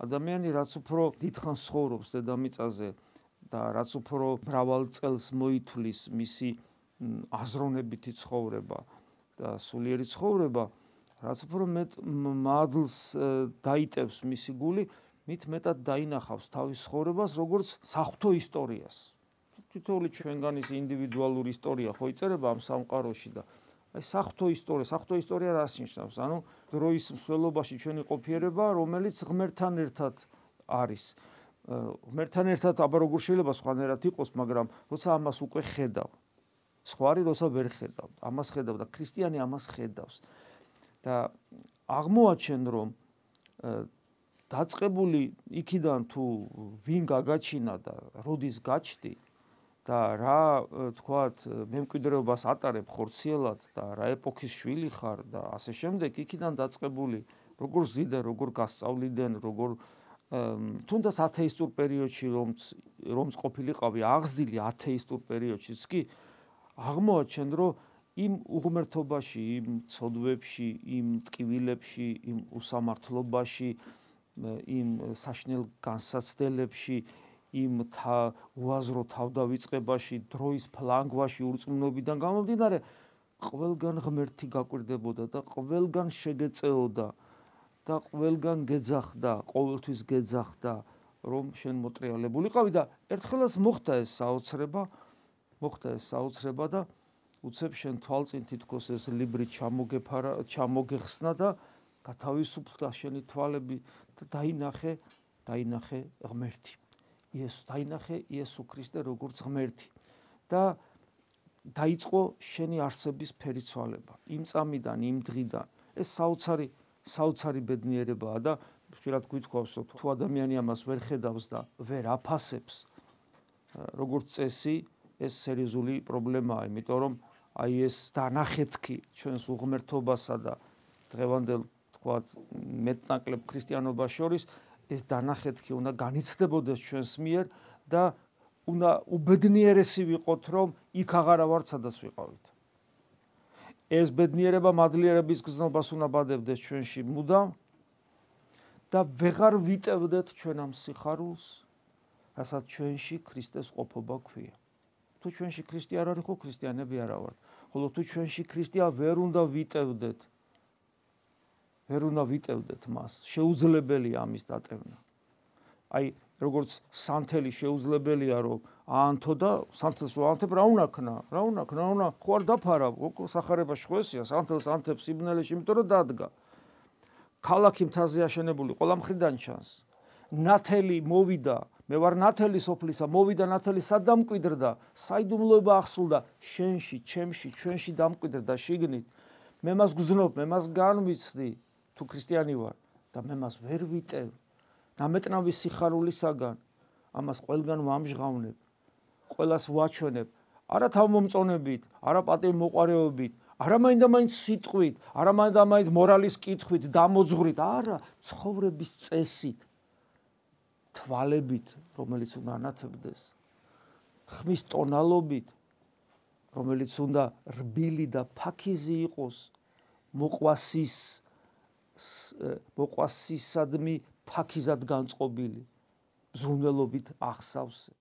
ადამიანი რაც უფრო დიდხანს ცხოვრობს დედამიწაზე და რაც უფრო მრავალ წელს მოითვლის მისი აზროვნებითი ცხოვრება და სულიერი ცხოვრება, რაც უფრო მეტ მადლს დაიტევს მისი გული, მით მეტად დაინახავს თავის ცხოვრებას როგორც საღვთო ისტორიას. თითოეული ჩვენგანის ინდივიდუალური ისტორია ხო იწერება ამ სამყაროში და აი საღვთო ისტორია რას ნიშნავს? ანუ დროის მსვლელობაში ჩვენი ყოფიერება, რომელიც ღმერთთან ერთად არის. ღმერთთან ერთად აბა როგორ შეიძლება სხვანაირად იყოს, მაგრამ როცა ამას უკვე ხედავ. სხვა არის როცა ვერ ხედავ. ამას ხედავ და ქრისტიანი ამას ხედავს. და აღმოაჩენ რომ დაწყებული იქიდან თუ ვინ გაგაჩინა და როდის გაჩდი და რა თქვათ მემკვიდრეობას ატარებ ხორციელად და რა ეპოქის შვილი ხარ და ასე შემდეგ, იქიდან დაწყებული როგორ ზიდე, როგორ გასწავლიდან, როგორ თუნდაც ათეისტურ პერიოდში რომც ყოფილიყავი აღზრდილი ათეისტურ პერიოდშიც კი აღმოაჩენ რომ იმ უღმერთობაში, იმ ცოდვებში, იმ ტკივილებში, იმ უსამართლობაში, იმ საშნელ განსაცდელებში, იმ უაზრო თავდავიწყებაში, დროის ფლანგვაში, ურწმუნოებიდან გამომდინარე, ყველგან ღმერთი გაკვირდებოდა და ყველგან შეგეწეოდა და ყველგან გეძახდა, ყოველთვის გეძახდა, რომ შენ მოტრიალებულიყავი და ერთხელაც მოხდა ეს საოცრება და უცებ შენ თვალწინ თითქოს ეს ლიბრი ჩამოგეხსნა და გათავისუფლდა შენი თვალები და დაინახე ღმერთი. დაინახე იესო ქრისტე როგორც ღმერთი და დაიწყო შენი არსების ფერიცვალება. იმ წამიდან, იმ დღიდან ეს საოცარი ბედნიერებაა და ხშირად გვითხოვს, რომ თუ ადამიანი ამას ვერ ხედავს და ვერ აფასებს, როგორც წესი, ეს სერიოზული პრობლემაა, იმიტომ რომ აი ეს დანახეთქი ჩვენს უღმერთობასა და დღევანდელ თქვათ მეტნაკლებ ქრისტიანობას შორის ეს დანახეთქი უნდა განიცდებოდეს ჩვენს მიერ და უნდა უბედნიერესი ვიყოთ, რომ იქ აღარა ვართ, სადაც ვიყავით. ეს ბედნიერება მადლიერების გზნობას უნდა ბადებდეს ჩვენში მუდამ და ვეღარ ვიტევდეთ ჩვენ ამ სიხარულს, რასაც ჩვენში ქრისტეს ყოფობა ქვია. თუ ჩვენში ქრისტე არ არის, ხო ქრისტიანები არა ვართ. ხოლო თუ ჩვენში ქრისტეა ვერ უნდა ვიტევდეთ მას. შეუძლებელია ამის დატევნა. აი როგორც სანთელი შეუძლებელია რომ აანთო და სანთელს რო აანთებ რა უნდა ქნა? ხო არ დაფარა, სახარებაში ხო ესია, სანთელს ანთებს სიბნელეში, იმიტომ რომ დადგა. ქალაქი მთაზე აშენებული ყველა მხრიდან ჩანს. ნათელი მოვიდა, მე ვარ ნათელი სოფლისა, მოვიდა ნათელი სადამკვიდრდა, საიდუმლოება ახსულდა შენში, ჩემში, ჩვენში დამკვიდრდა შიგნით. მე მას გზნობ, მე მას განვიცდი, თუ ქრისტიანი ვარ და მე მას ვერ ვიტევ. ნამეტნავი სიხარულისაგან ამას ყველგან ვამჟღავნებ, ყველას ვაჩვენებ, არა თავმომწონებით, არა პატივმოყვარეობით, არა მაინდა-მაინც სიტყვით, არა მაინდა-მაინც მორალის კითხვით, დამოძღვრით, არა, ცხოვრების წესით, თვალებით, რომელიც უნდა ანათებდეს, ხმის ტონალობით, რომელიც უნდა რბილი და ფაქიზი იყოს, მოყვასისადმი ფაქიზად განწყობილი, ზრუნველობით ახსავსე.